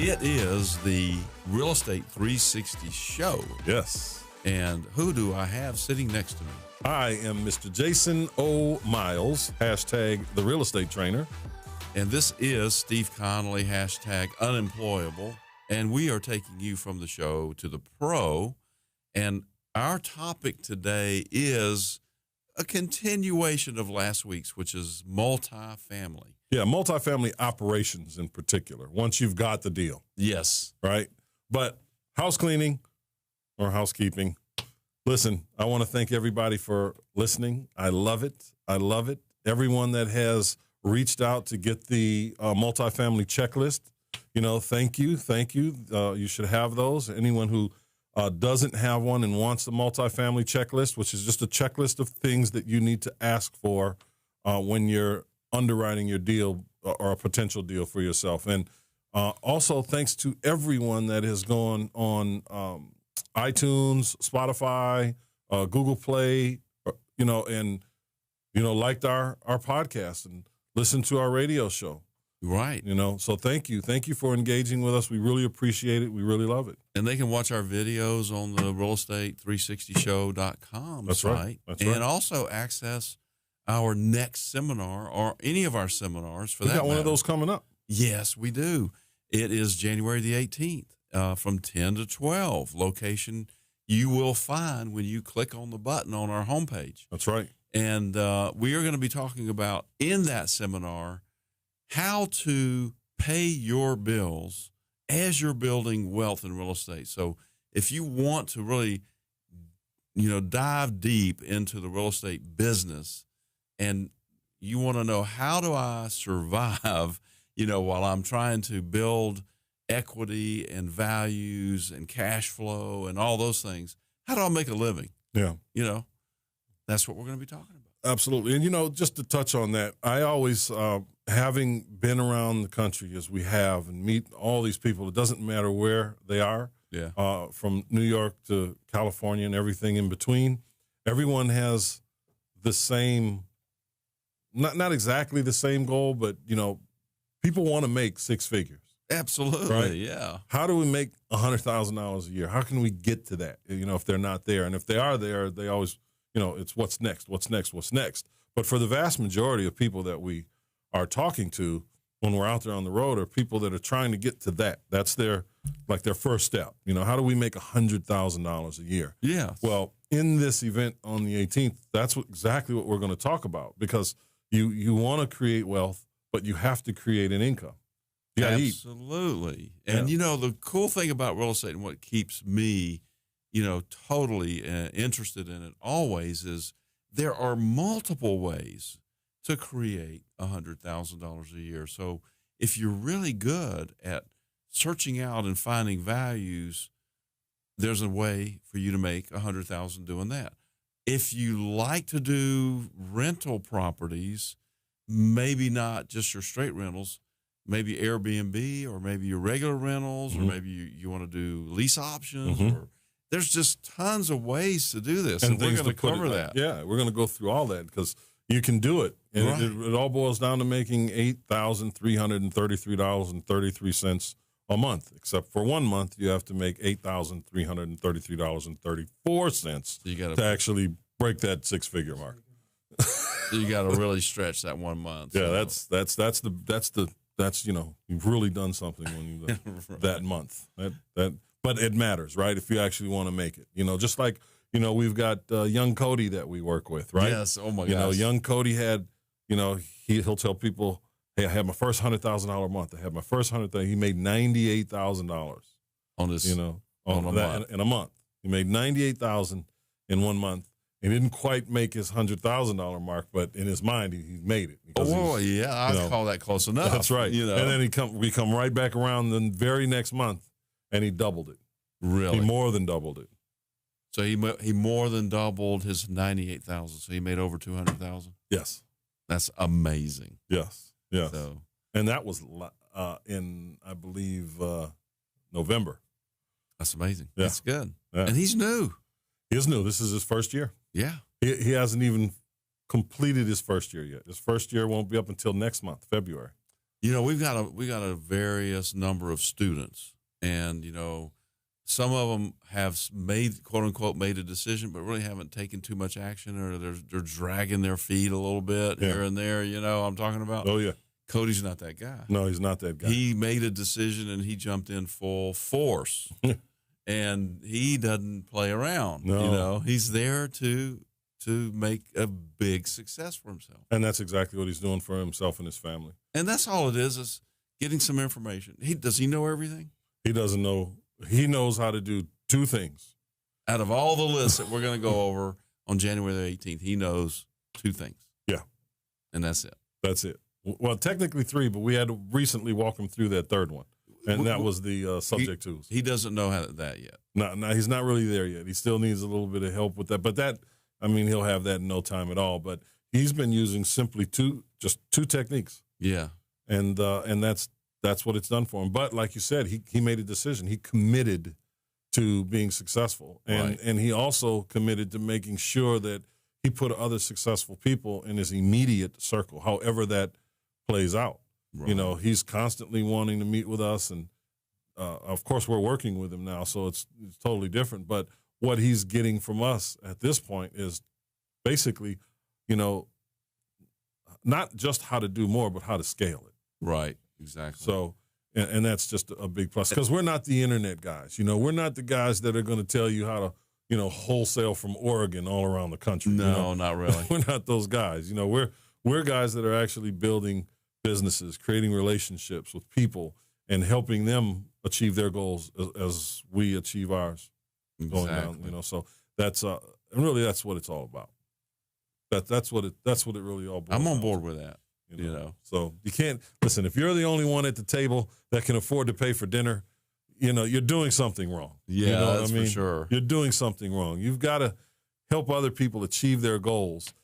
It is the Real Estate 360 show. Yes. And who do I have sitting next to me? I am Mr. Jason O. Miles, hashtag the real estate trainer. And this is Steve Connolly, hashtag unemployable. And we are taking you from the show to the pro. And our topic today is a continuation of last week's, which is multifamily. Yeah, multifamily operations in particular, once you've got the deal. Yes. Right? But house cleaning or housekeeping, listen, I want to thank everybody for listening. I love it. I love it. Everyone that has reached out to get the multifamily checklist, thank you. Thank you. You should have those. Anyone who doesn't have one and wants the multifamily checklist, which is just a checklist of things that you need to ask for when you're underwriting your deal or a potential deal for yourself. And also thanks to everyone that has gone on iTunes, Spotify, Google Play, liked our podcast and listened to our radio show. Right. So thank you. Thank you for engaging with us. We really appreciate it. We really love it. And they can watch our videos on the realestate360show.com That's site. Right. That's and right. also access our next seminar or any of our seminars for we that got one matter. of those coming up. Yes, we do. It is January the 18th from 10 to 12. Location you will find when you click on the button on our homepage. That's right. And we are going to be talking about in that seminar how to pay your bills as you're building wealth in real estate. So if you want to really, dive deep into the real estate business and you want to know how do I survive, while I'm trying to build equity and values and cash flow and all those things, how do I make a living? Yeah. That's what we're going to be talking about. Absolutely. And, just to touch on that, I always, having been around the country as we have and meet all these people, it doesn't matter where they are, from New York to California and everything in between, everyone has the same, not exactly the same goal, but, people want to make six figures. Absolutely, right? Yeah. How do we make $100,000 a year? How can we get to that, if they're not there? And if they are there, they always, it's what's next, what's next, what's next. But for the vast majority of people that we are talking to when we're out there on the road are people that are trying to get to that. That's their first step. How do we make $100,000 a year? Yeah. Well, in this event on the 18th, that's exactly what we're going to talk about, because you want to create wealth, but you have to create an income. You gotta eat. Absolutely. And, the cool thing about real estate and what keeps me, totally interested in it always is there are multiple ways to create $100,000 a year. So if you're really good at searching out and finding values, there's a way for you to make $100,000 doing that. If you like to do rental properties, maybe not just your straight rentals, maybe Airbnb or maybe your regular rentals, or maybe you want to do lease options, or there's just tons of ways to do this. And we're going to cover that. Yeah, we're going to go through all that because you can do it. And Right. it all boils down to making $8,333.33 a month, except for 1 month you have to make $8,333.34 to actually break that six-figure mark. So you got to really stretch that 1 month. Yeah, So. that's you've really done something when you Right. that month. But it matters, right? If you actually want to make it, just like we've got young Cody that we work with, right? Yes. Oh my gosh. Young Cody had, he'll tell people, hey, I had my first $100,000 month. I had my first $100,000. He made $98,000 on this, in a month. He made $98,000 in 1 month. He didn't quite make his $100,000 mark, but in his mind, he made it. I call that close enough. That's right. And then we come right back around the very next month, and he doubled it. Really? He more than doubled it. So he more than doubled his 98,000. So he made over 200,000. Yes. That's amazing. Yes. Yes. So, and that was in, I believe, November. that's amazing. Yeah. That's good. Yeah. And he's new. He is new. This is his first year. Yeah. He hasn't even completed his first year yet. His first year won't be up until next month, February. we got a various number of students, and some of them have made, quote unquote, made a decision, but really haven't taken too much action, or they're dragging their feet a little bit here and there. I'm talking about. Oh yeah. Cody's not that guy. No, he's not that guy. He made a decision and he jumped in full force, and he doesn't play around. No. He's there to make a big success for himself, and that's exactly what he's doing for himself and his family. And that's all it is getting some information. Does he know everything? He doesn't know. He knows how to do two things. Out of all the lists that we're going to go over on January the 18th, he knows two things. Yeah. And that's it. That's it. Well, technically three, but we had to recently walk him through that third one, and that was the subject tools. He doesn't know that yet. No, he's not really there yet. He still needs a little bit of help with that. But he'll have that in no time at all. But he's been using simply just two techniques. Yeah. And that's what it's done for him. But like you said, he made a decision. He committed to being successful. And he also committed to making sure that he put other successful people in his immediate circle, however that plays out. Right. He's constantly wanting to meet with us. And, of course, we're working with him now, so it's totally different. But what he's getting from us at this point is basically, not just how to do more, but how to scale it. Right. Exactly. So, and that's just a big plus, because we're not the internet guys. We're not the guys that are going to tell you how to, wholesale from Oregon all around the country. No, not really. We're not those guys. We're guys that are actually building businesses, creating relationships with people, and helping them achieve their goals as we achieve ours. Exactly. Going down. So that's and really that's what it's all about. That's what it really all boils I'm on down board to. with that. So you can't listen. If you're the only one at the table that can afford to pay for dinner, you're doing something wrong. Yeah, that's for sure. You're doing something wrong. You've got to help other people achieve their goals.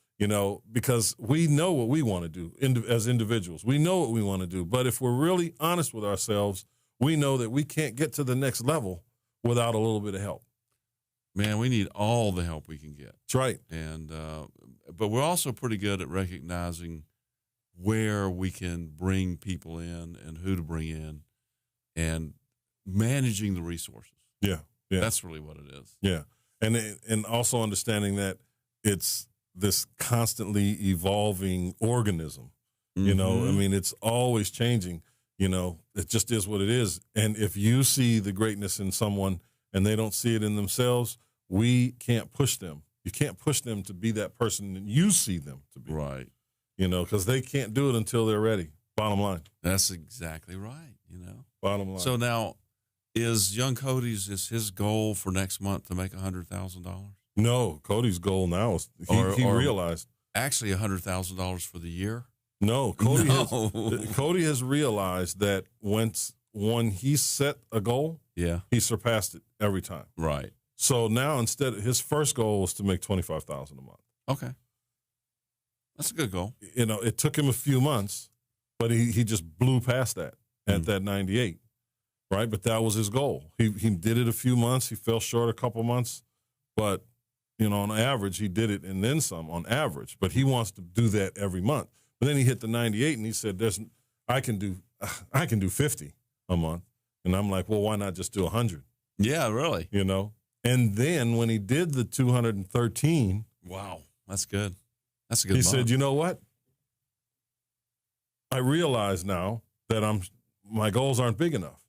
Because we know what we want to do as individuals. We know what we want to do. But if we're really honest with ourselves, we know that we can't get to the next level without a little bit of help. Man, we need all the help we can get. That's right. And but we're also pretty good at recognizing where we can bring people in and who to bring in, and managing the resources. Yeah. That's really what it is. Yeah, and also understanding that it's this constantly evolving organism. Mm-hmm. It's always changing. It just is what it is. And if you see the greatness in someone and they don't see it in themselves, we can't push them. You can't push them to be that person that you see them to be. Right. Because they can't do it until they're ready. Bottom line. That's exactly right. Bottom line. So now, is young Cody's his goal for next month to make $100,000? No, Cody's goal now is he realized actually $100,000 for the year. No, Cody has realized that when he set a goal, he surpassed it every time. Right. So now his first goal was to make $25,000 a month. Okay, that's a good goal. It took him a few months, but he just blew past that at that 98. Right, but that was his goal. He did it a few months. He fell short a couple months, but on average, he did it and then some on average. But he wants to do that every month. But then he hit the 98, and he said, I can do 50 a month." And I'm like, "Well, why not just do 100?" Yeah, really. And then when he did the 213, wow, that's good. That's a good. He month. said, "You know what? I realize now that my goals aren't big enough."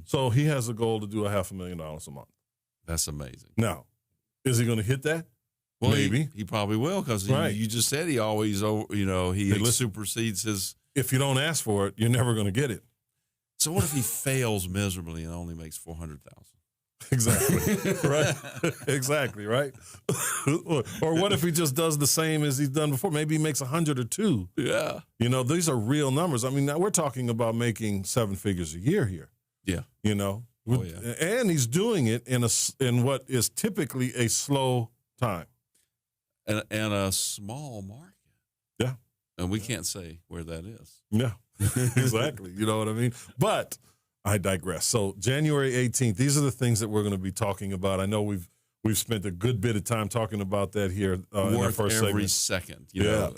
So he has a goal to do $500,000 a month. That's amazing. Now, is he going to hit that? Well, maybe he probably will, because you just said he always, supersedes his. If you don't ask for it, you're never going to get it. So what if he fails miserably and only makes $400,000? Exactly. Right. Exactly. Right. Or what if he just does the same as he's done before? Maybe he makes 100 or 2. Yeah. These are real numbers. Now we're talking about making 7 figures a year here. Yeah. And he's doing it in what is typically a slow time. And a small market. Yeah. And we can't say where that is. Yeah, exactly. You know what I mean? But I digress. So January 18th, these are the things that we're going to be talking about. I know we've We've spent a good bit of time talking about that here in our first every segment. second, you know,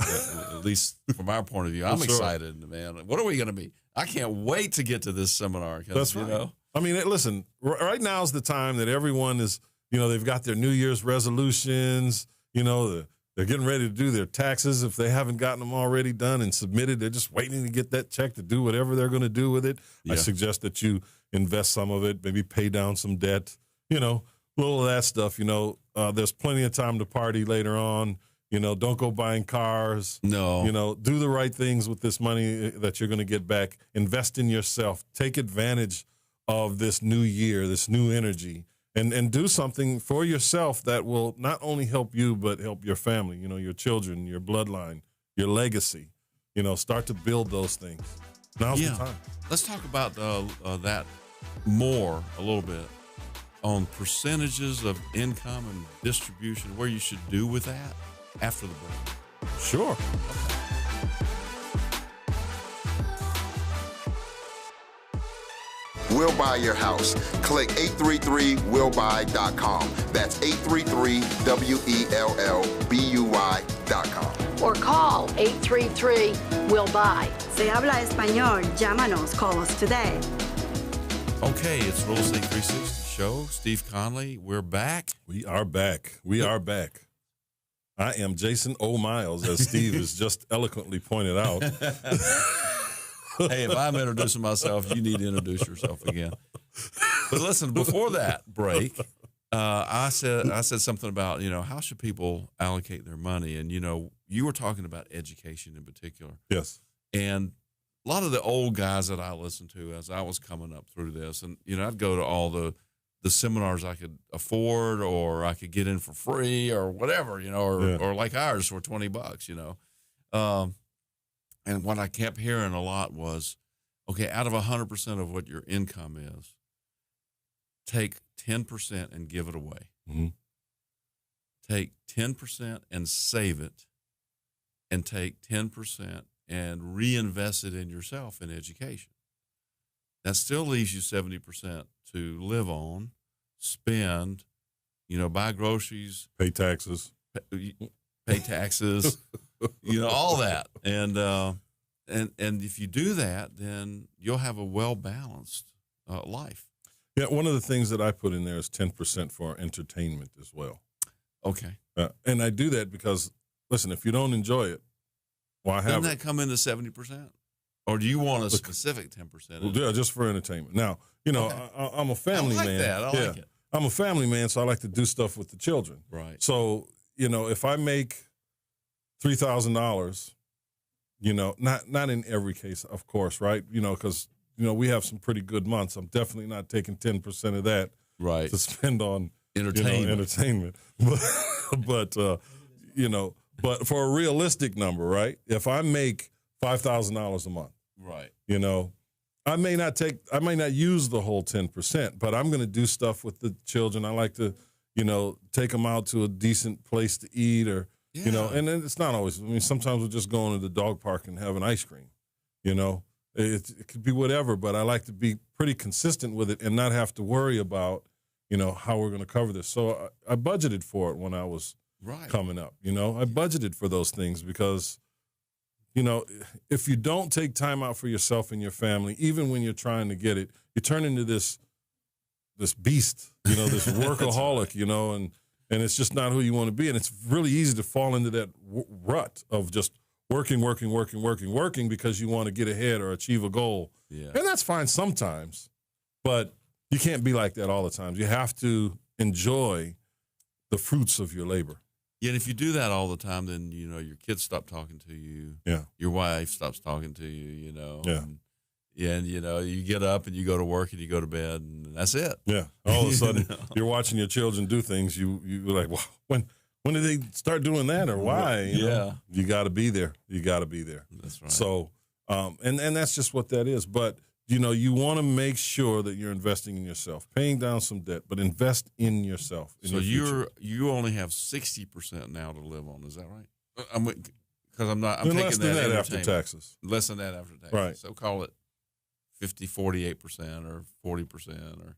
at least from our point of view. I'm excited, man. What are we going to be? I can't wait to get to this seminar. That's right. You know? I mean, listen, right now is the time that everyone is, you know, they've got their New Year's resolutions, you know, they're getting ready to do their taxes if they haven't gotten them already done and submitted. They're just waiting to get that check to do whatever they're going to do with it. Yeah. I suggest that you invest some of it, maybe pay down some debt, you know, a little of that stuff. You know, there's plenty of time to party later on. You know, don't go buying cars. No. You know, do the right things with this money that you're going to get back. Invest in yourself. Take advantage of this new year, this new energy. And do something for yourself that will not only help you, but help your family, you know, your children, your bloodline, your legacy. You know, start to build those things. Now's the time. Let's talk about that more a little bit on percentages of income and distribution, where you should do with that after the break. Sure. Okay. We'll buy your house. Click 833willbuy.com. That's 833WELLBUY.com. Or call 833-WILL-BUY. Se habla español. Llámanos. Call us today. Okay, it's Real Estate 360 show. Steve Conley, we're back. We are back. We are back. I am Jason O. Miles, as Steve has just eloquently pointed out. Hey, if I'm introducing myself, you need to introduce yourself again. But listen, before that break, I said something about, you know, how should people allocate their money? And, you know, you were talking about education in particular. Yes. And a lot of the old guys that I listened to as I was coming up through this, and, you know, I'd go to all the seminars I could afford, or I could get in for free or whatever, you know, or like ours for $20, you know. And what I kept hearing a lot was, okay, out of 100% of what your income is, take 10% and give it away. Mm-hmm. Take 10% and save it, and take 10% and reinvest it in yourself in education. That still leaves you 70% to live on, spend, you know, buy groceries, pay taxes, you know, all that. And if you do that, then you'll have a well-balanced life. Yeah, one of the things that I put in there is 10% for entertainment as well. Okay. And I do that because, listen, if you don't enjoy it, why have it? Doesn't that come into 70%? Or do you want a specific 10%? Well, yeah, just for entertainment. Now, you know, okay. I'm a family man. I like it. I'm a family man, so I like to do stuff with the children. Right. So, you know, if I make $3,000, you know, not in every case, of course, right? You know, because, you know, we have some pretty good months. I'm definitely not taking 10% of that right to spend on entertainment. But you know, but for a realistic number, right? If I make $5,000 a month, right? You know, I may not use the whole 10%, but I'm going to do stuff with the children. I like to, you know, take them out to a decent place to eat, or you know, and then it's not always. I mean, sometimes we're just going to the dog park and having ice cream. You know, it could be whatever, but I like to be pretty consistent with it and not have to worry about, you know, how we're going to cover this. So I budgeted for it when I was coming up. You know, I budgeted for those things because, you know, if you don't take time out for yourself and your family, even when you're trying to get it, you turn into this beast, you know, this workaholic, right. You know, and it's just not who you want to be. And it's really easy to fall into that rut of just working because you want to get ahead or achieve a goal. Yeah. And that's fine sometimes, but you can't be like that all the time. You have to enjoy the fruits of your labor. Yeah, and if you do that all the time, then, you know, your kids stop talking to you. Yeah. Your wife stops talking to you, you know. Yeah. And you know, you get up and you go to work and you go to bed, and that's it. Yeah. All of a sudden, you're watching your children do things. You're like, wow, when did they start doing that, or why? You know? You got to be there. You got to be there. That's right. So, and that's just what that is. But, you know, you want to make sure that you're investing in yourself, paying down some debt, but invest in yourself. So you only have 60% now to live on. Is that right? I'm taking less than that after taxes. Less than that after taxes. Right. So call it 48% or 40%, or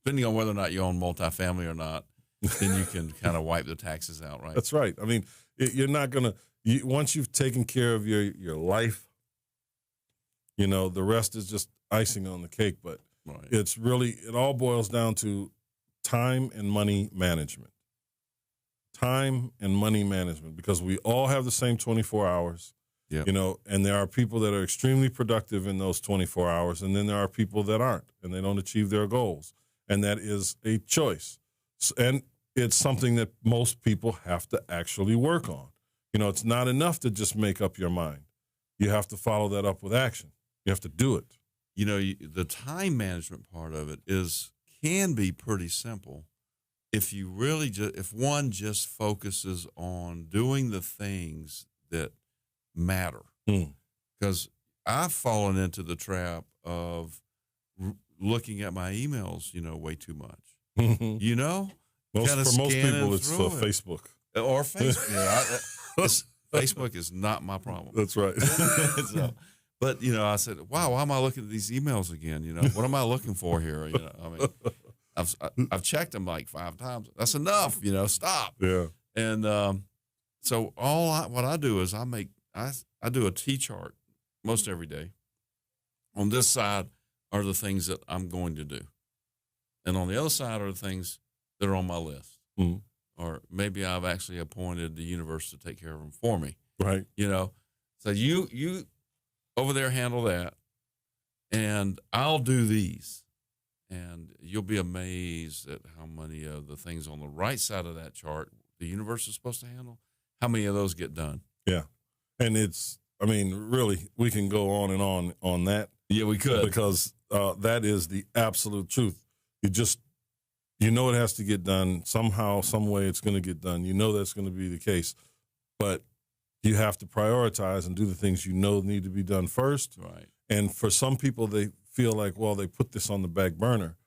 depending on whether or not you own multifamily or not. then you can kind of wipe the taxes out, right? That's right. I mean, you're not going to, once you've taken care of your life, you know, the rest is just icing on the cake. But Right. it's really, it all boils down to time and money management. Time and money management, because we all have the same 24 hours. Yep. You know, and there are people that are extremely productive in those 24 hours, and then there are people that aren't, and they don't achieve their goals. And that is a choice. And it's something that most people have to actually work on. You know, it's not enough to just make up your mind. You have to follow that up with action. You have to do it. You know, the time management part of it can be pretty simple if you really if one just focuses on doing the things that matter. Because I've fallen into the trap of looking at my emails, you know, way too much. You know, for most people, it's Facebook or Facebook. Facebook is not my problem. That's right. So, but you know, I said, "Wow, why am I looking at these emails again? You know, what am I looking for here? You know, I mean, I've checked them like 5 times. That's enough. You know, stop." Yeah. And so what I do is I do a T chart most every day. On this side are the things that I'm going to do, and on the other side are the things that are on my list. Or maybe I've actually appointed the universe to take care of them for me. Right. You know, so you over there handle that, and I'll do these. And you'll be amazed at how many of the things on the right side of that chart the universe is supposed to handle, how many of those get done. Yeah. And I mean, really, we can go on and on that. Yeah, we could. Because that is the absolute truth. You know it has to get done. Somehow, some way it's going to get done. You know that's going to be the case. But you have to prioritize and do the things you know need to be done first. Right. And for some people, they feel like, well, they put this on the back burner.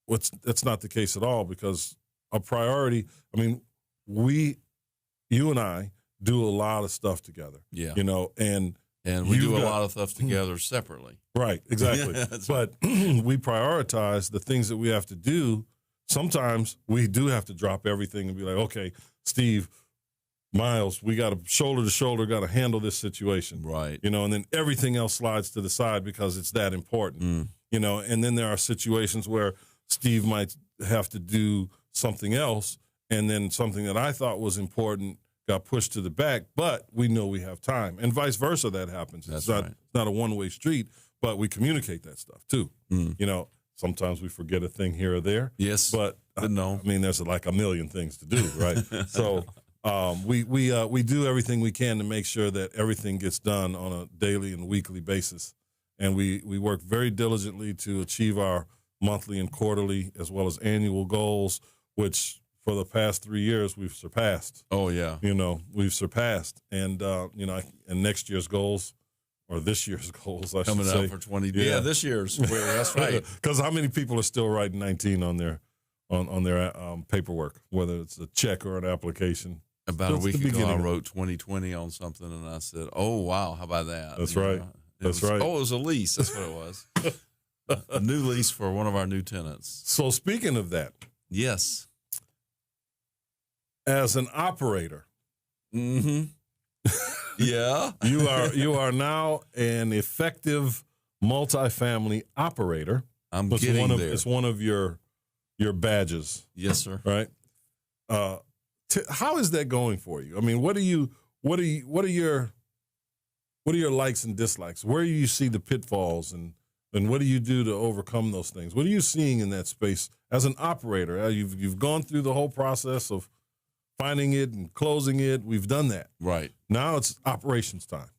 That's not the case at all, because a priority, I mean, you and I do a lot of stuff together. Yeah. You know, and we do a lot of stuff together separately. Right, exactly. But we prioritize the things that we have to do. Sometimes we do have to drop everything and be like, okay, Steve, Miles, we got to shoulder to shoulder, got to handle this situation. Right. You know, and then everything else slides to the side because it's that important. You know, and then there are situations where Steve might have to do something else, and then something that I thought was important got pushed to the back, but we know we have time. And vice versa, that happens. That's it's not a one-way street, but we communicate that stuff too. You know, sometimes we forget a thing here or there. Yes. But no. I mean, there's like a million things to do, right? So we do everything we can to make sure that everything gets done on a daily and weekly basis. And we work very diligently to achieve our monthly and quarterly as well as annual goals, which for the past 3 years we've surpassed. Oh, yeah. You know, we've surpassed. And, you know, and next year's goals, or this year's goals, I Coming should say. up for 20. Yeah, this year's. That's right. Because how many people are still writing 19 on their paperwork, whether it's a check or an application? About a week ago, I wrote 2020 on something, and I said, "Oh wow, how about that?" That's right. That's right. Oh, it was a lease. That's what it was. A new lease for one of our new tenants. So speaking of that, yes, as an operator, yeah, you are now an effective multifamily operator. I'm getting there. It's one of your badges. Yes, sir. Right. How is that going for you? I mean, what are your likes and dislikes? Where do you see the pitfalls, and what do you do to overcome those things? What are you seeing in that space as an operator? You've gone through the whole process of finding it and closing it. We've done that. Right. Now it's operations time.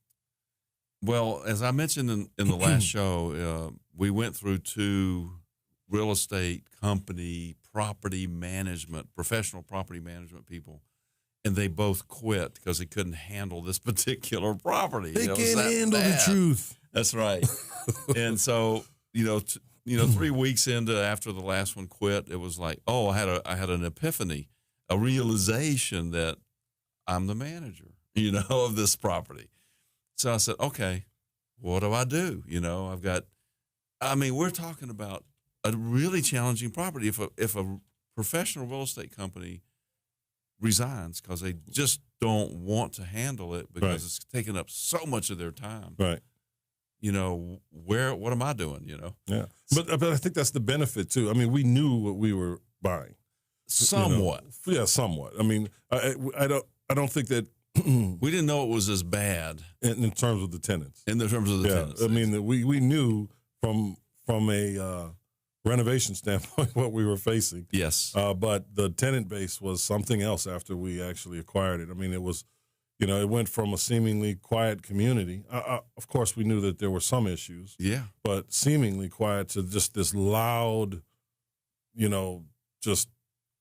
Well, as I mentioned in the last show, we went through 2 real estate company professional property management people, and they both quit because they couldn't handle this particular property. They can't handle the truth. That's right. And so, 3 weeks after the last one quit, it was like, oh, I had an epiphany, a realization that I'm the manager, of this property. So I said, okay, what do I do? We're talking about a really challenging property. If a professional real estate company resigns because they just don't want to handle it because it's taking up so much of their time. Right. You know, what am I doing, you know? Yeah. But I think that's the benefit, too. I mean, we knew what we were buying. Somewhat. You know? Yeah, somewhat. I mean, I don't think that we didn't know it was as bad in terms of the tenants. In the terms of the tenants. I mean, we knew from a renovation standpoint what we were facing. Yes. But the tenant base was something else after we actually acquired it. I mean, it was, you know, it went from a seemingly quiet community. Of course, we knew that there were some issues. Yeah. But seemingly quiet to just this loud, you know, just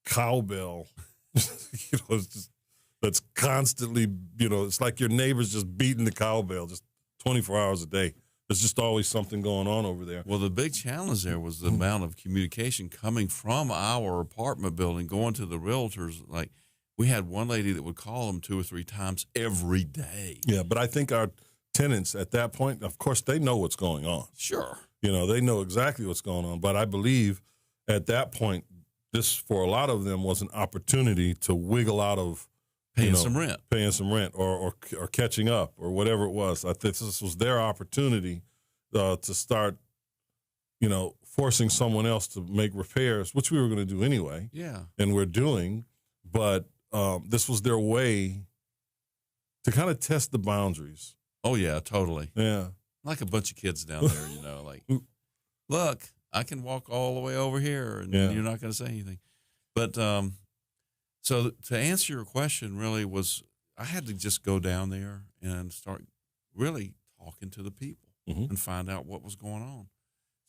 cowbell, you know, it's just, that's constantly, you know, it's like your neighbor's just beating the cowbell just 24 hours a day. There's just always something going on over there. Well, the big challenge there was the amount of communication coming from our apartment building, going to the realtors. Like, we had one lady that would call them 2 or 3 times every day. Yeah, but I think our tenants at that point, of course, they know what's going on. Sure. You know, they know exactly what's going on. But I believe at that point, this, for a lot of them, was an opportunity to wiggle out of paying some rent or catching up or whatever it was. I think this was their opportunity to start, you know, forcing someone else to make repairs, which we were going to do anyway. Yeah. And we're doing. But this was their way to kind of test the boundaries. Oh, yeah, totally. Yeah. Like a bunch of kids down there, you know, like, look, I can walk all the way over here and you're not going to say anything. But so to answer your question really was I had to just go down there and start really talking to the people and find out what was going on.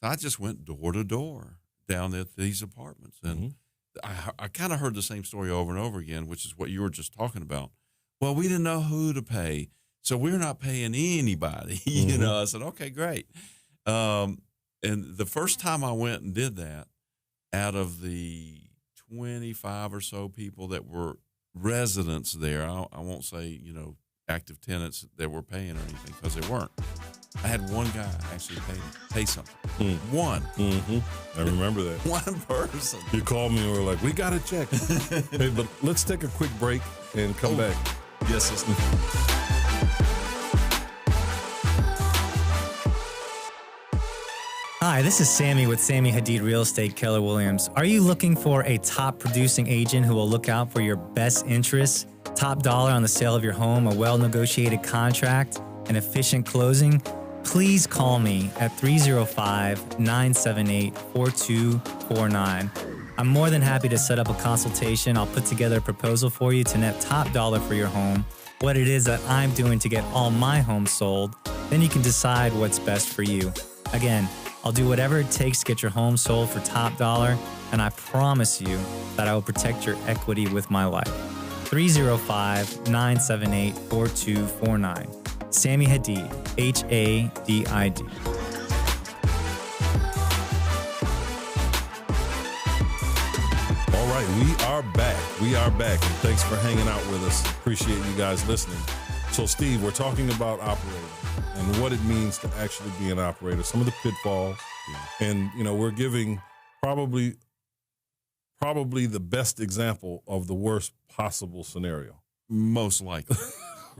So I just went door to door down at these apartments. And I kind of heard the same story over and over again, which is what you were just talking about. Well, we didn't know who to pay, so we're not paying anybody. You know, I said, okay, great. And the first time I went and did that, out of the 25 or so people that were residents there, I won't say, you know, active tenants that were paying or anything because they weren't. I had one guy actually pay something. One. I remember that. One person. You called me and were like, we got to check. Hey, but let's take a quick break and come back. Yes, yes. Hi, this is Sammy with Sammy Hadid Real Estate Keller Williams. Are you looking for a top producing agent who will look out for your best interests, top dollar on the sale of your home, a well-negotiated contract, an efficient closing? Please call me at 305-978-4249. I'm more than happy to set up a consultation. I'll put together a proposal for you to net top dollar for your home, what it is that I'm doing to get all my homes sold. Then you can decide what's best for you. Again, I'll do whatever it takes to get your home sold for top dollar, and I promise you that I will protect your equity with my life. 305-978-4249. Sammy Hadid, Hadid. All right, we are back. And thanks for hanging out with us. Appreciate you guys listening. So, Steve, we're talking about operating and what it means to actually be an operator, some of the pitfalls. And, you know, we're giving probably the best example of the worst possible scenario. Most likely.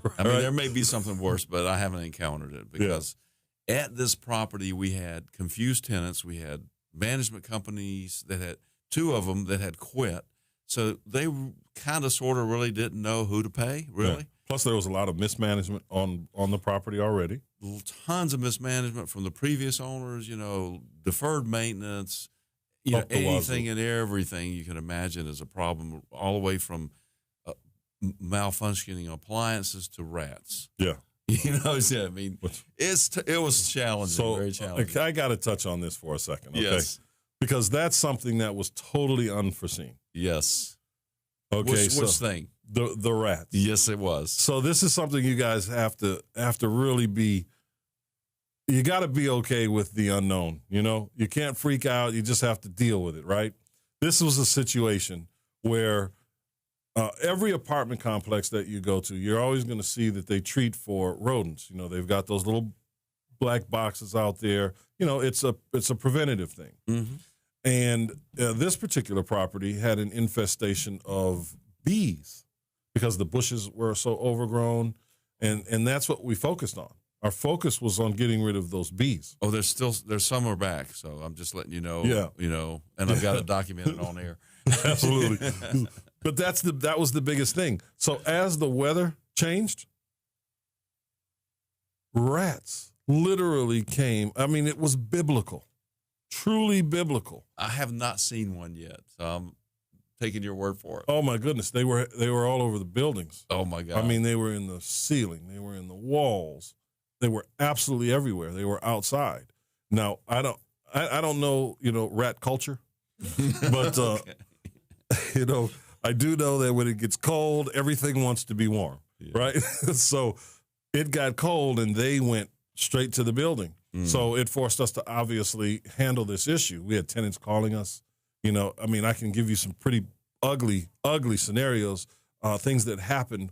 Right? I mean, there may be something worse, but I haven't encountered it because at this property we had confused tenants. We had management companies that had 2 of them that had quit. So they kind of sort of really didn't know who to pay, really. Yeah. Plus, there was a lot of mismanagement on the property already. Tons of mismanagement from the previous owners, you know, deferred maintenance, you know, anything and everything you can imagine is a problem, all the way from malfunctioning appliances to rats. Yeah. You know, I mean, it was challenging, very challenging. I got to touch on this for a second, okay? Yes. Because that's something that was totally unforeseen. Yes. Okay. Which thing? The rats. Yes, it was. So this is something you guys have to really be. You got to be okay with the unknown. You know, you can't freak out. You just have to deal with it, right? This was a situation where every apartment complex that you go to, you're always going to see that they treat for rodents. You know, they've got those little black boxes out there. You know, it's a preventative thing. And this particular property had an infestation of bees because the bushes were so overgrown, and that's what we focused on. Our focus was on getting rid of those bees. Oh, there's some are back, so I'm just letting you know. Yeah. And I've got it documented on air. Absolutely. But that was the biggest thing. So as the weather changed, rats literally came. I mean, it was biblical, truly biblical. I have not seen one yet, so I'm taking your word for it. Oh my goodness, they were all over the buildings. Oh my God. I mean, they were in the ceiling, they were in the walls, they were absolutely everywhere. They were outside. Now I don't know, rat culture, but Okay. I do know that when it gets cold, everything wants to be warm, right? So it got cold and they went straight to the building. So it forced us to obviously handle this issue. We had tenants calling us. I can give you some pretty ugly scenarios, things that happened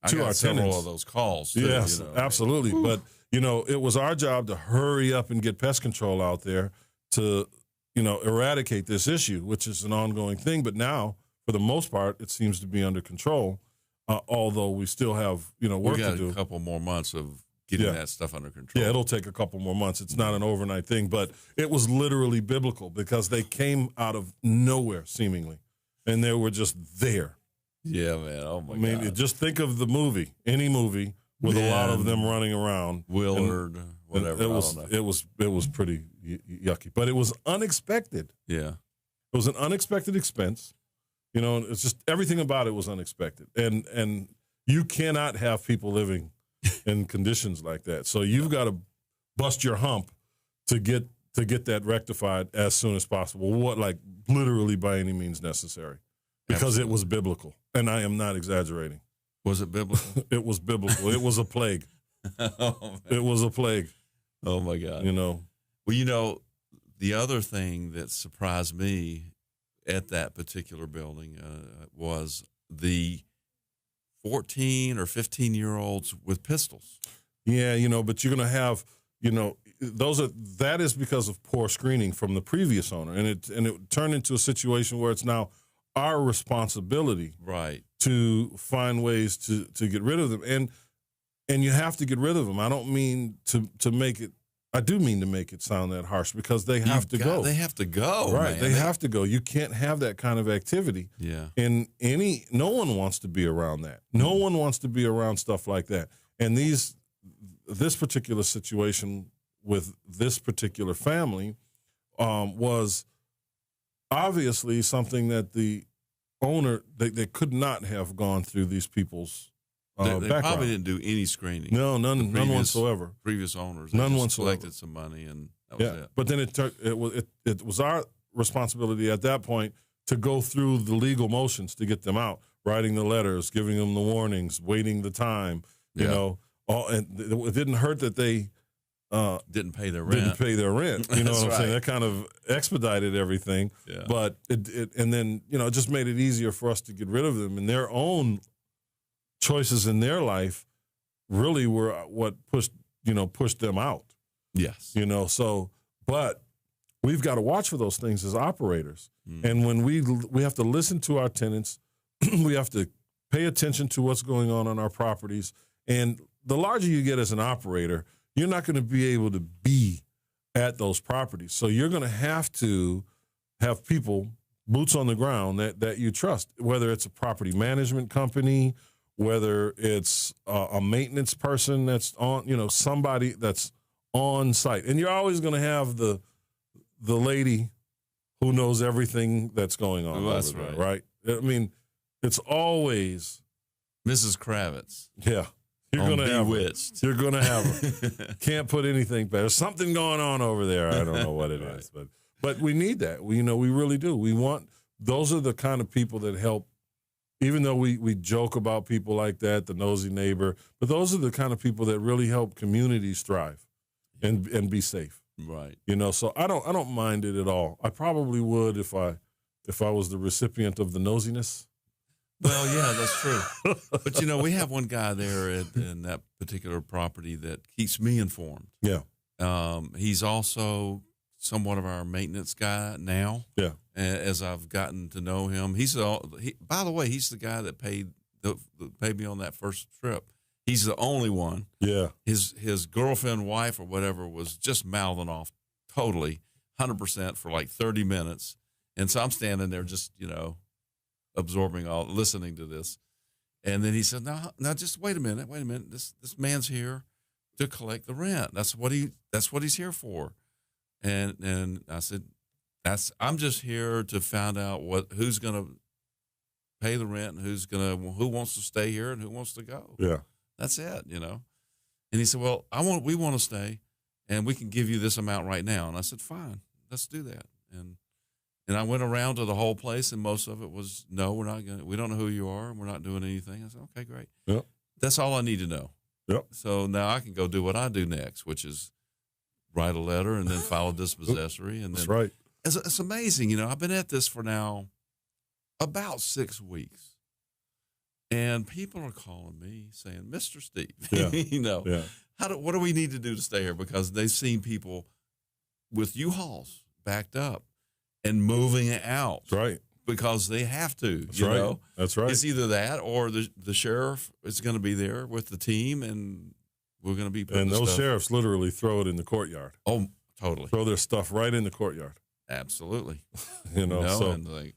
to our several tenants. of those calls. Too, Yes, absolutely. Ooh. But, it was our job to hurry up and get pest control out there to, eradicate this issue, which is an ongoing thing. But now, for the most part, it seems to be under control, although we still have, work we got to do. a couple more months of getting that stuff under control. Yeah, it'll take a couple more months. It's not an overnight thing, but it was literally biblical because they came out of nowhere, seemingly, and they were just there. Yeah, man. Oh, my God. Just think of the movie, any movie, with a lot of them running around. Willard, whatever. It was pretty yucky, but it was unexpected. Yeah. It was an unexpected expense. It's just everything about it was unexpected. And you cannot have people living in conditions like that. So you've got to bust your hump to get that rectified as soon as possible. Literally by any means necessary. Because Absolutely. it was biblical. And I am not exaggerating. Was it biblical? It was biblical. It was a plague. It was a plague. Oh, my God. Well, the other thing that surprised me at that particular building was the 14 or 15-year-olds with pistols. Yeah, but you're going to have, that is because of poor screening from the previous owner. And it turned into a situation where it's now our responsibility Right. to find ways to get rid of them. And you have to get rid of them. I don't mean to make it, I do mean to make it sound that harsh because they have to go. They have to go, Right, man. they have to go. You can't have that kind of activity. Yeah. No one wants to be around that. No one wants to be around stuff like that. And this particular situation with this particular family was obviously something that the owner, they could not have gone through these people's They background. probably didn't do any screening. No, none whatsoever. Previous owners. None just whatsoever. collected some money, and that was it. But then it was our responsibility at that point to go through the legal motions to get them out, writing the letters, giving them the warnings, waiting the time. And it didn't hurt that they didn't pay their rent. You know what I'm That's saying? right. That kind of expedited everything. Yeah. But it then it just made it easier for us to get rid of them, and their own choices in their life really were what pushed them out. Yes. So, but we've got to watch for those things as operators. And when we have to listen to our tenants, we have to pay attention to what's going on our properties. And the larger you get as an operator, you're not going to be able to be at those properties. So you're going to have people, boots on the ground that you trust, whether it's a property management company, whether it's a maintenance person that's on, somebody that's on site. And you're always going to have the lady who knows everything that's going on. Oh, that's over there, right. right? I mean, it's always Mrs. Kravitz. Yeah. You're on going to have her. Bewitched. You're going to have her. Can't put anything better. There's something going on over there. I don't know what it is, but we need that. We really do. Those are the kind of people that help. Even though we joke about people like that, the nosy neighbor, but those are the kind of people that really help communities thrive and be safe. Right. So I don't mind it at all. I probably would if I was the recipient of the nosiness. Well, yeah, that's true. But, we have one guy there in that particular property that keeps me informed. Yeah. He's also somewhat of our maintenance guy now. Yeah. As I've gotten to know him, by the way, he's the guy that paid me on that first trip. He's the only one. Yeah. His girlfriend, wife, or whatever was just mouthing off totally, 100% for like 30 minutes. And so I'm standing there just, listening to this. And then he said, "No, just wait a minute. This man's here to collect the rent. That's what he's here for." And I said, I'm just here to find out who's going to pay the rent and who wants to stay here and who wants to go. Yeah. That's it, And he said, "Well, we want to stay, and we can give you this amount right now." And I said, "Fine, let's do that." And I went around to the whole place, and most of it was, "No, we're not going. We don't know who you are, and we're not doing anything." I said, "Okay, great. Yep. That's all I need to know." Yep. So now I can go do what I do next, which is write a letter and then file a dispossessory. And That's then, right. It's amazing, I've been at this for now about 6 weeks. And people are calling me saying, "Mr. Steve, Yeah. Yeah. What do we need to do to stay here?" Because they've seen people with U-Hauls backed up and moving it out. That's right. Because they have to, That's right. That's right. It's either that or the sheriff is going to be there with the team, and we're going to be putting And those stuff. sheriffs literally throw it in the courtyard. Oh, totally. Throw their stuff right in the courtyard. Absolutely. So and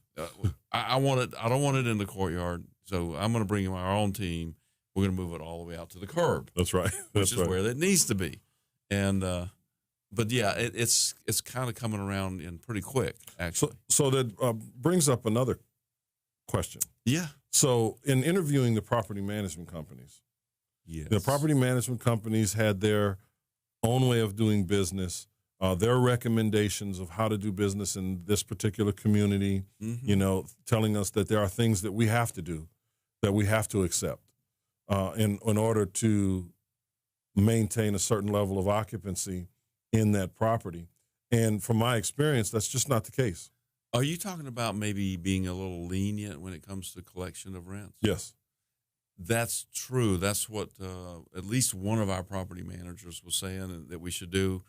I don't want it in the courtyard, so I'm going to bring in our own team. We're going to move it all the way out to the curb. that's right. That's which is where it needs to be. And but yeah, it's kind of coming around in pretty quick, actually. So that brings up another question. Yeah. So in interviewing the property management companies, Yes. the property management companies had their own way of doing business, their recommendations of how to do business in this particular community, telling us that there are things that we have to do, that we have to accept in order to maintain a certain level of occupancy in that property. And from my experience, that's just not the case. Are you talking about maybe being a little lenient when it comes to collection of rents? Yes. That's true. That's what at least one of our property managers was saying that we should do.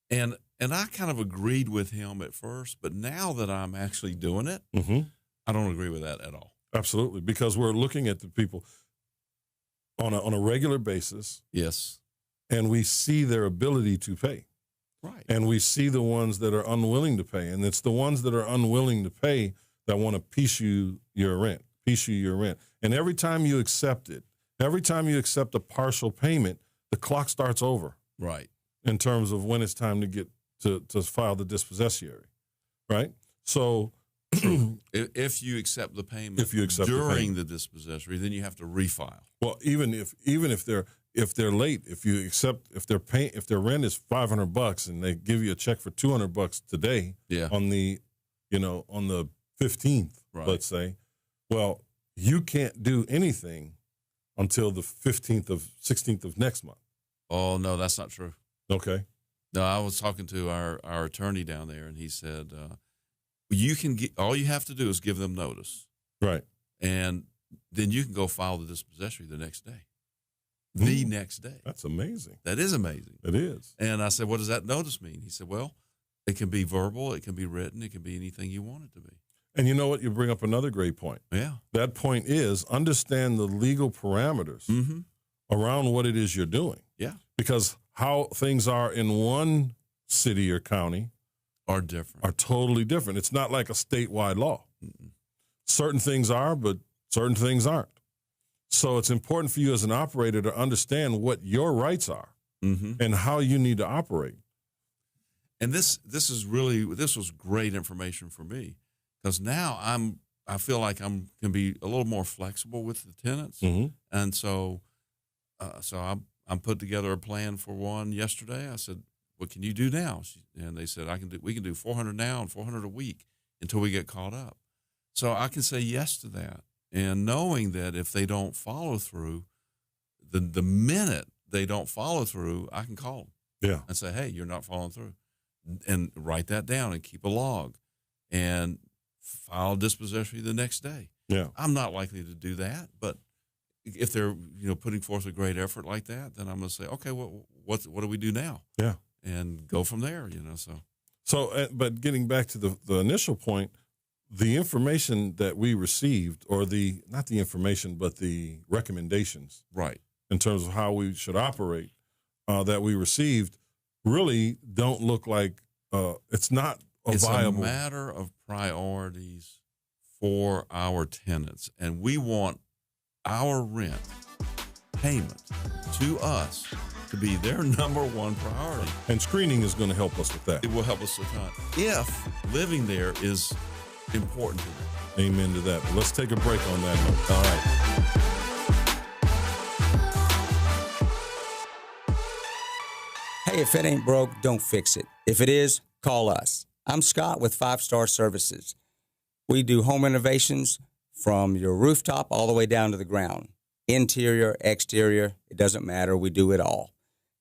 And I kind of agreed with him at first, but now that I'm actually doing it, I don't agree with that at all. Absolutely, because we're looking at the people on a regular basis. Yes. And we see their ability to pay. Right. And we see the ones that are unwilling to pay. And it's the ones that are unwilling to pay that want to piece you your rent. And every time you accept it, every time you accept a partial payment, the clock starts over. Right. In terms of when it's time to get to file the dispossessory. Right? So if you accept the payment during the dispossessory, then you have to refile. Well, even if they're late, if their rent is $500 and they give you a check for $200 today, on the 15th, right, let's say, well, you can't do anything until the 16th of next month. Oh no, that's not true. Okay. No, I was talking to our attorney down there, and he said you can get, all you have to do is give them notice, right, and then you can go file the dispossessory the next day. The next day. That's amazing. That is amazing. It is. And I said, "What does that notice mean?" He said, "Well, it can be verbal, it can be written, it can be anything you want it to be." And you know what? You bring up another great point. Yeah. That point is understand the legal parameters around what it is you're doing. Yeah. Because how things are in one city or county are different. Are totally different. It's not like a statewide law. Certain things are, but certain things aren't. So it's important for you as an operator to understand what your rights are and how you need to operate. And this was great information for me, because now I feel like can be a little more flexible with the tenants, and so I'm put together a plan for one yesterday. I said, "What can you do now?" And they said, we can do 400 now and 400 a week until we get caught up. So I can say yes to that. And knowing that if they don't follow through, the minute they don't follow through, I can call them and say, "Hey, you're not following through," and write that down and keep a log and file dispossessory the next day. Yeah, I'm not likely to do that, but if they're putting forth a great effort like that, then I'm going to say, "Okay, what do we do now?" Yeah, and go from there. So So, but getting back to the initial point, the information that we received, or not the information, but the recommendations, Right. in terms of how we should operate, that we received, really don't look like it's not It's viable. a matter of priorities for our tenants, and we want our rent payment to us to be their number one priority. And screening is going to help us with that. It will help us a ton if living there is important to them. Amen to that. But let's take a break on that note. All right. Hey, if it ain't broke, don't fix it. If it is, call us. I'm Scott with 5 Star Services. We do home renovations from your rooftop all the way down to the ground. Interior, exterior, it doesn't matter. We do it all.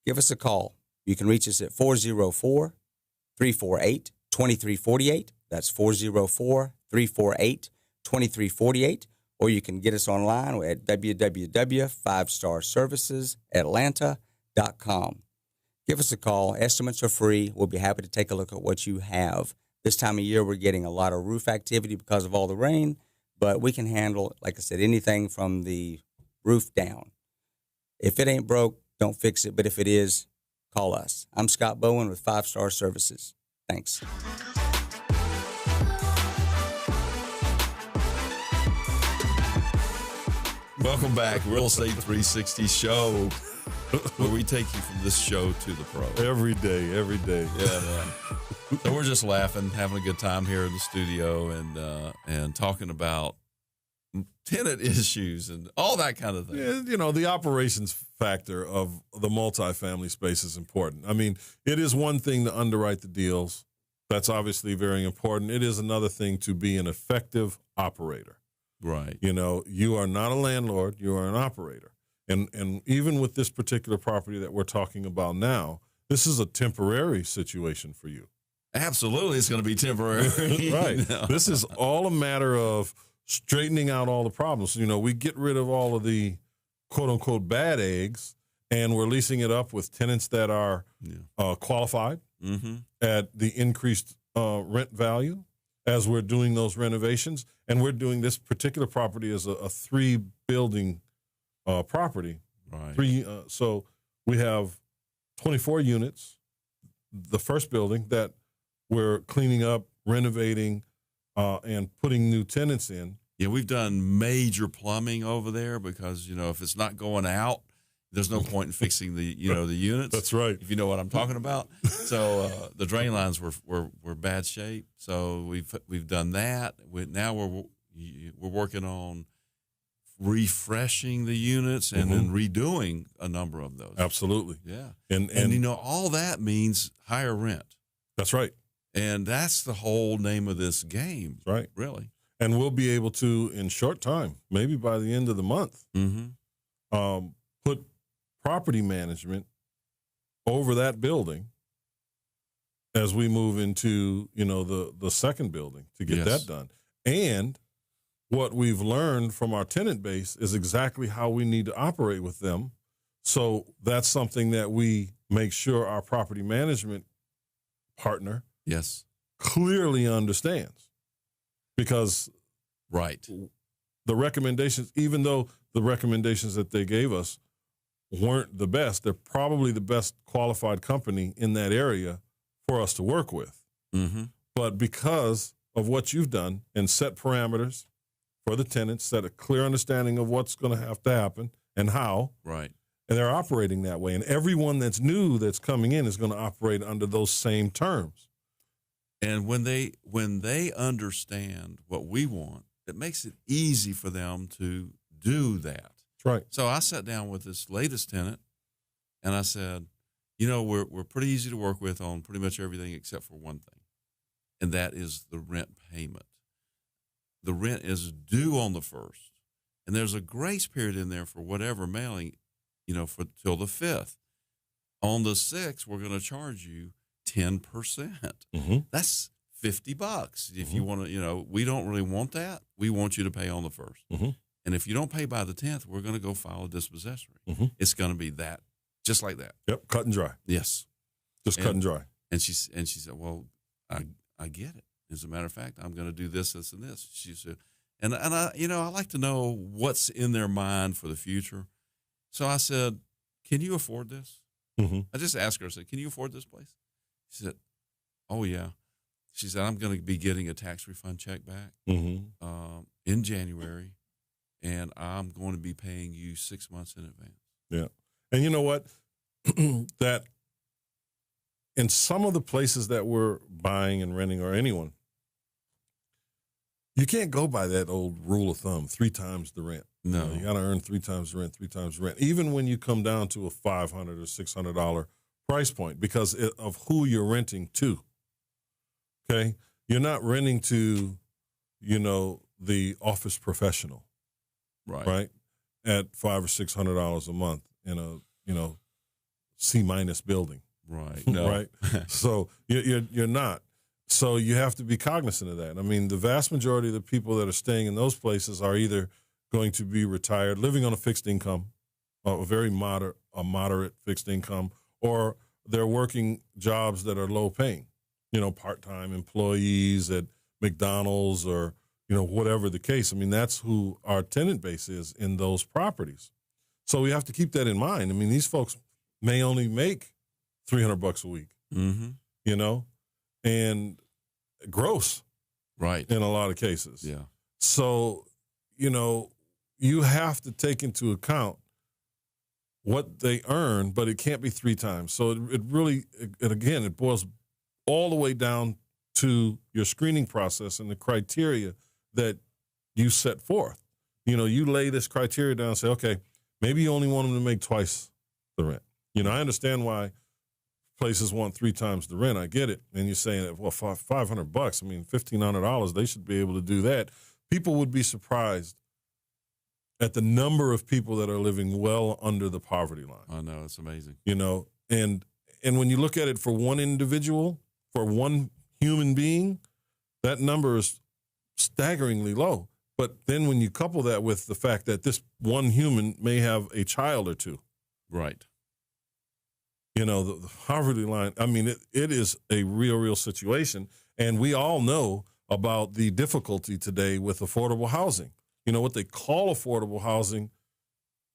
Give us a call. You can reach us at 404-348-2348. That's 404-348-2348. Or you can get us online at www.5starservicesatlanta.com. Give us a call. Estimates are free. We'll be happy to take a look at what you have. This time of year, we're getting a lot of roof activity because of all the rain, but we can handle, like I said, anything from the roof down. If it ain't broke, don't fix it. But if it is, call us. I'm Scott Bowen with 5 Star Services. Thanks. Welcome back, Real Estate 360 show, where we take you from this show to the pro. Every day. Yeah, man. So we're just laughing, having a good time here in the studio, and talking about tenant issues and all that kind of thing. Yeah, the operations factor of the multifamily space is important. I mean, it is one thing to underwrite the deals. That's obviously very important. It is another thing to be an effective operator. Right. You are not a landlord, you are an operator. And even with this particular property that we're talking about now, this is a temporary situation for you. Absolutely, it's going to be temporary. Right. This is all a matter of straightening out all the problems. We get rid of all of the quote-unquote bad eggs, and we're leasing it up with tenants that are qualified at the increased rent value as we're doing those renovations. And we're doing this particular property as a 3-building property. Right. So we have 24 units, the first building that we're cleaning up, renovating, and putting new tenants in. Yeah, we've done major plumbing over there because, if it's not going out, there's no point in fixing the units. That's right. If you know what I'm talking about. So the drain lines were bad shape. So we've done that. Now we're working on refreshing the units and then redoing a number of those. Absolutely. Yeah. And all that means higher rent. That's right. And that's the whole name of this game. Right. Really. And we'll be able to, in short time, maybe by the end of the month, put property management over that building as we move into, the second building to get that done. And what we've learned from our tenant base is exactly how we need to operate with them. So that's something that we make sure our property management partner clearly understands. Because the recommendations, even though the recommendations that they gave us weren't the best, they're probably the best qualified company in that area for us to work with. But because of what you've done and set parameters for the tenants, set a clear understanding of what's going to have to happen and how, and they're operating that way. And everyone that's new that's coming in is going to operate under those same terms. And when they understand what we want, it makes it easy for them to do that. That's right. So I sat down with this latest tenant, and I said, we're pretty easy to work with on pretty much everything except for one thing, and that is the rent payment. The rent is due on the 1st, and there's a grace period in there for whatever mailing, for till the 5th. On the 6th, we're going to charge you 10%. That's $50. If you want to, we don't really want that. We want you to pay on the 1st. And if you don't pay by the 10th, we're going to go file a dispossessory. It's going to be that, just like that. Yep, cut and dry. Yes. Just cut and dry. And she said, well, I get it. As a matter of fact, I'm going to do this, this, and this. She said, and I, I like to know what's in their mind for the future. So I said, can you afford this? Mm-hmm. I just asked her, I said, can you afford this place? She said, oh, yeah. She said, I'm going to be getting a tax refund check back in January, and I'm going to be paying you 6 months in advance. Yeah. And you know what? That in some of the places that we're buying and renting, or anyone, you can't go by that old rule of thumb, 3 times the rent. No. You got to earn 3 times the rent, 3 times the rent, even when you come down to a $500 or $600 price point, because of who you're renting to. Okay? You're not renting to, the office professional. Right? At $500 or $600 a month in a, C- building. Right. No. Right. So you're not. So you have to be cognizant of that. I mean, the vast majority of the people that are staying in those places are either going to be retired, living on a fixed income, a very moderate fixed income, or they're working jobs that are low paying, part-time employees at McDonald's or, whatever the case. I mean, that's who our tenant base is in those properties. So we have to keep that in mind. I mean, these folks may only make $300 a week, and gross, right, in a lot of cases. Yeah. So, you have to take into account what they earn, but it can't be 3 times. So it really, and again, it boils all the way down to your screening process and the criteria that you set forth. You lay this criteria down and say, okay, maybe you only want them to make twice the rent. I understand why places want 3 times the rent. I get it. And you're saying, well, $500, I mean, $1,500, they should be able to do that. People would be surprised at the number of people that are living well under the poverty line. I know, it's amazing. And when you look at it for one individual, for one human being, that number is staggeringly low. But then when you couple that with the fact that this one human may have a child or two. Right. The poverty line, I mean, it is a real situation. And we all know about the difficulty today with affordable housing. What they call affordable housing,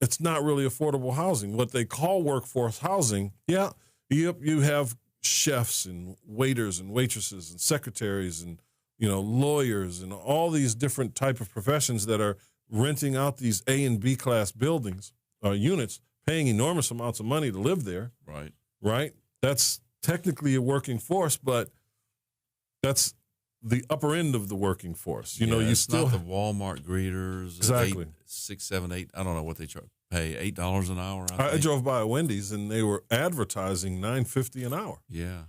it's not really affordable housing. What they call workforce housing, yeah, you have chefs and waiters and waitresses and secretaries and, lawyers and all these different type of professions that are renting out these A and B class buildings or units, paying enormous amounts of money to live there. Right. Right? That's technically a working force, but that's the upper end of the working force. You it's still not the Walmart greeters. Exactly. 6, 7, 8. I don't know what they pay. $8 an hour. I drove by a Wendy's and they were advertising $9.50 an hour. Yeah.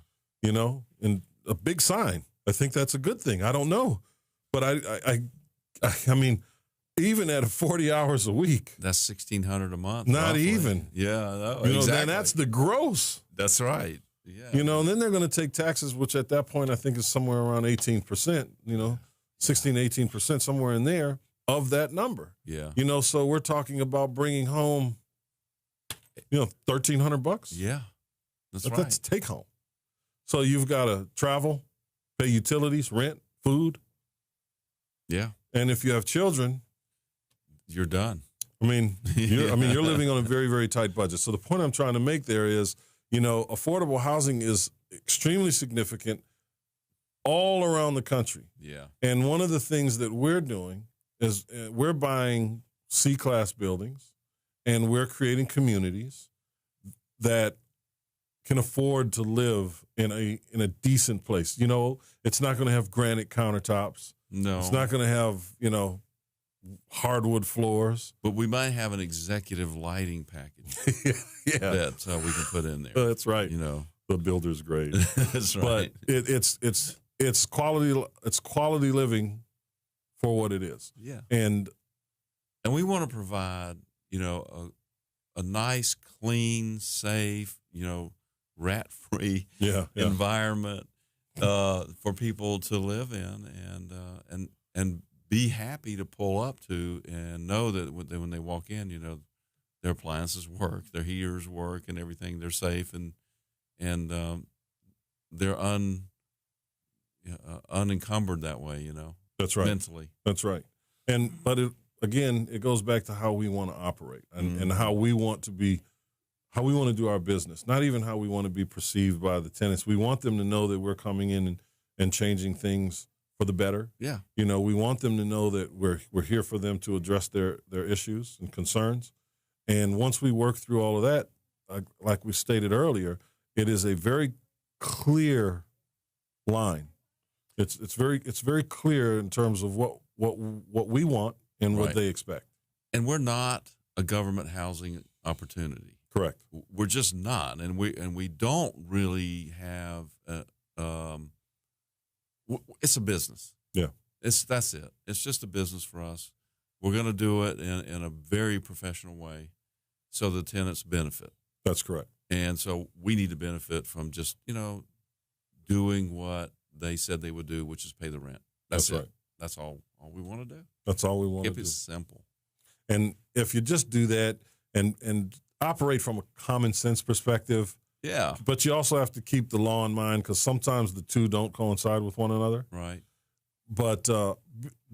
And a big sign. I think that's a good thing. I don't know, but I mean, even at 40 hours a week, that's $1,600 a month. Not roughly. even. Yeah. Exactly. Then that's the gross. That's right. Yeah. And then they're going to take taxes, which at that point I think is somewhere around 18%, 16, 18%, somewhere in there of that number. Yeah. So we're talking about bringing home, $1,300. Yeah. That's right. That's take home. So you've got to travel, pay utilities, rent, food. Yeah. And if you have children, you're done. I mean, you're living on a very, very tight budget. So the point I'm trying to make there is, affordable housing is extremely significant all around the country. Yeah. And one of the things that we're doing is we're buying C-class buildings and we're creating communities that can afford to live in a decent place. It's not going to have granite countertops. No. It's not going to have, hardwood floors. But we might have an executive lighting package. Yeah. That we can put in there. That's right. The builder's grade. That's right. But it's quality living for what it is. Yeah. And we want to provide, a nice, clean, safe, rat-free environment for people to live in and be happy to pull up to and know that when they walk in, their appliances work, their heaters work, and everything. They're safe and they're unencumbered that way, That's right. mentally. That's right. But it goes back to how we want to operate and how we want to do our business, not even how we want to be perceived by the tenants. We want them to know that we're coming in and changing things for the better. Yeah. We want them to know that we're here for them to address their issues and concerns. And once we work through all of that, like we stated earlier, it is a very clear line. It's very clear in terms of what we want and what they expect. And we're not a government housing opportunity. Correct. We're just not, and we don't really have. It's a business. Yeah. That's it. It's just a business for us. We're going to do it in a very professional way, so the tenants benefit. That's correct. And so we need to benefit from just doing what they said they would do, which is pay the rent. That's right. That's all we want to do. That's all we want to do. Keep it simple. And if you just do that and operate from a common sense perspective, yeah. But you also have to keep the law in mind because sometimes the two don't coincide with one another. Right. But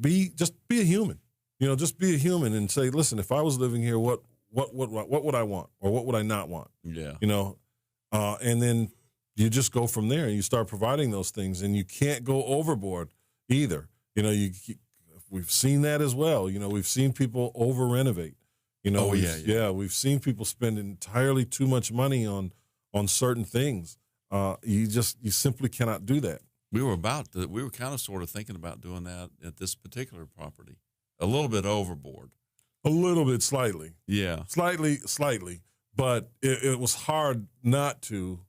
be a human. Just be a human and say, listen, if I was living here, what would I want or what would I not want? Yeah. And then you just go from there and you start providing those things, and you can't go overboard either. We've seen that as well. We've seen people over renovate. We've seen people spend entirely too much money on certain things. You simply cannot do that. We were kind of sort of thinking about doing that at this particular property, a little bit overboard. A little bit, slightly. Yeah. Slightly. But it was hard not to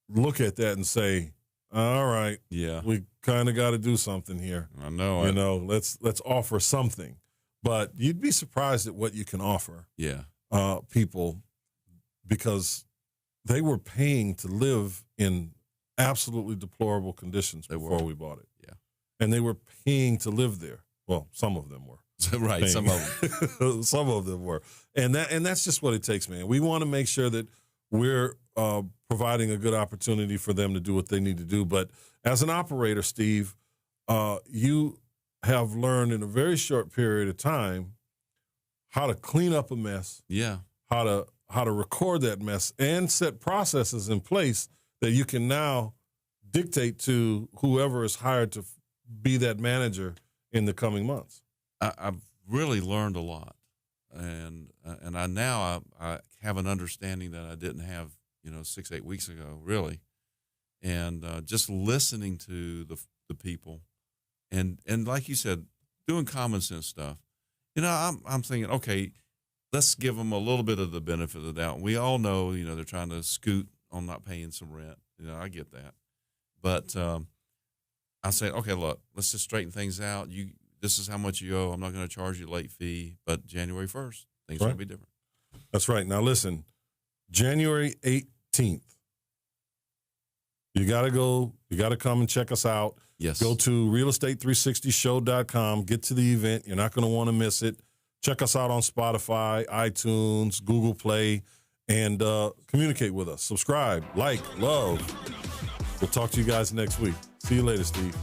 look at that and say, all right, yeah, we kind of got to do something here. I know. Let's offer something. But you'd be surprised at what you can offer. Yeah. People, because they were paying to live in absolutely deplorable conditions before we bought it. Yeah. And they were paying to live there. Well, some of them were. Right, paying. some of them. Some of them were. And that's just what it takes, man. We want to make sure that we're providing a good opportunity for them to do what they need to do. But as an operator, Steve, you have learned in a very short period of time how to clean up a mess. Yeah. How to record that mess and set processes in place that you can now dictate to whoever is hired to be that manager in the coming months. I've really learned a lot, and I have an understanding that I didn't have 6-8 weeks ago, really, and just listening to the people, and like you said, doing common sense stuff. I'm thinking, okay, let's give them a little bit of the benefit of the doubt. We all know, they're trying to scoot on not paying some rent. I get that, but I said, okay, look, let's just straighten things out. This is how much you owe. I'm not going to charge you a late fee, but January 1st, things are going to be different. That's right. Now, listen, January 18th, you got to go. You got to come and check us out. Yes. Go to realestate360show.com. Get to the event. You're not going to want to miss it. Check us out on Spotify, iTunes, Google Play, and communicate with us. Subscribe, like, love. We'll talk to you guys next week. See you later, Steve.